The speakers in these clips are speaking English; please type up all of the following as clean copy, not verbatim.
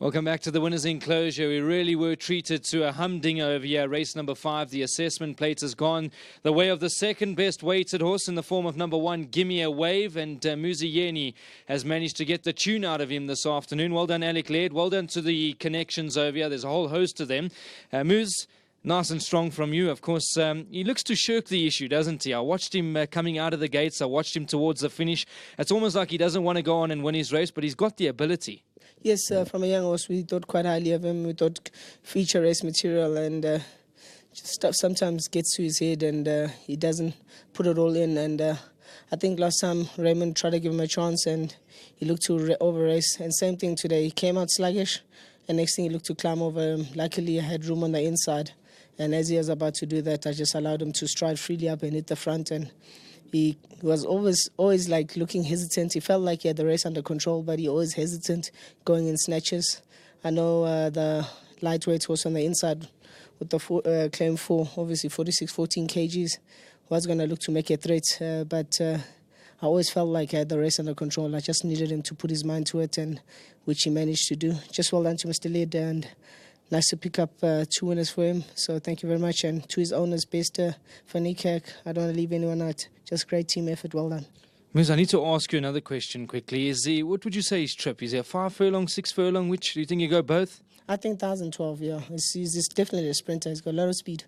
Welcome back to the winners' enclosure. We really were treated to a humdinger over here. Race number 5, the assessment plate has gone the way of the second best weighted horse in the form of number 1, Gimme a Wave. And Muziyeni has managed to get the tune out of him this afternoon. Well done, Alec Laird. Well done to the connections over here. There's a whole host of them. Muz, nice and strong from you. Of course, he looks to shirk the issue, doesn't he? I watched him coming out of the gates. I watched him towards the finish. It's almost like he doesn't want to go on and win his race, but he's got the ability. Yes, from a young horse, we thought quite highly of him. We thought future race material, and stuff sometimes gets to his head and he doesn't put it all in. And I think last time Raymond tried to give him a chance and he looked to over-race. And same thing today. He came out sluggish, and next thing he looked to climb over him. Luckily, I had room on the inside. And as he was about to do that, I just allowed him to stride freely up and hit the front. And he was always like looking hesitant. He felt like he had the race under control, but he always hesitant going in snatches. I know the lightweight horse on the inside with the claim 4, obviously 46-14 kgs, was going to look to make a threat. But I always felt like I had the race under control. I just needed him to put his mind to it, and which he managed to do. Just well done to Mr. Laird, and nice to pick up 2 winners for him. So thank you very much. And to his owners, best for Nikak. I don't want to leave anyone out. Just great team effort. Well done. Muz, I need to ask you another question quickly. What would you say his trip? Is he a 5 furlong, 6 furlong? Which do you think you go both? I think 1012, yeah. He's definitely a sprinter. He's got a lot of speed.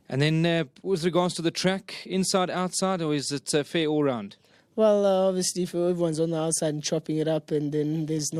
And then with regards to the track, inside, outside, or is it fair all round? Well, obviously, if everyone's on the outside and chopping it up, and then there's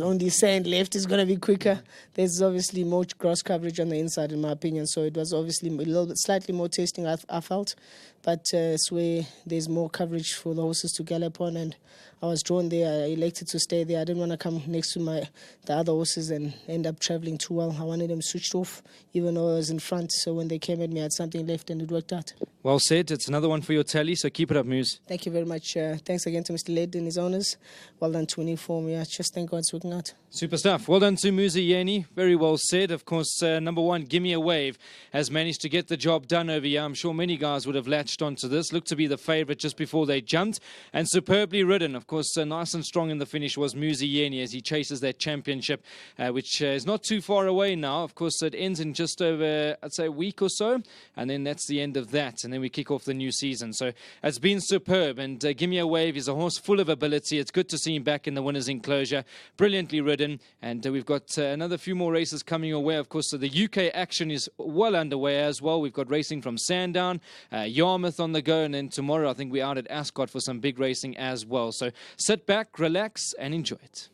only sand left, it's going to be quicker. There's obviously more grass coverage on the inside, in my opinion. So it was obviously a little bit slightly more testing, I felt. But it's where there's more coverage for the horses to gallop on, and I was drawn there. I elected to stay there. I didn't want to come next to the other horses and end up traveling too well. I wanted them switched off, even though I was in front. So when they came at me, I had something left, and it worked out. Well said. It's another one for your tally, so keep it up, Muz. Thank you very much. Thanks again to Mr. Laird and his owners. Well done to uniform. Yeah, just thank God it's working out. Super stuff. Well done to Muziyeni. Very well said. Of course, number 1, Gimme a Wave, has managed to get the job done over here. I'm sure many guys would have latched onto this. Looked to be the favourite just before they jumped, and superbly ridden. Of course, nice and strong in the finish was Muziyeni as he chases that championship, which is not too far away now. Of course, it ends in just over, I'd say, a week or so, and then that's the end of that, and then we kick off the new season. So it's been superb, and Gimme a Wave is a horse full of ability. It's good to see him back in the winners' enclosure. Brilliantly ridden, and we've got another few more races coming your way. Of course, so the UK action is well underway as well. We've got racing from Sandown, Yarmouth on the go, and then tomorrow I think we're out at Ascot for some big racing as well. So sit back, relax, and enjoy it.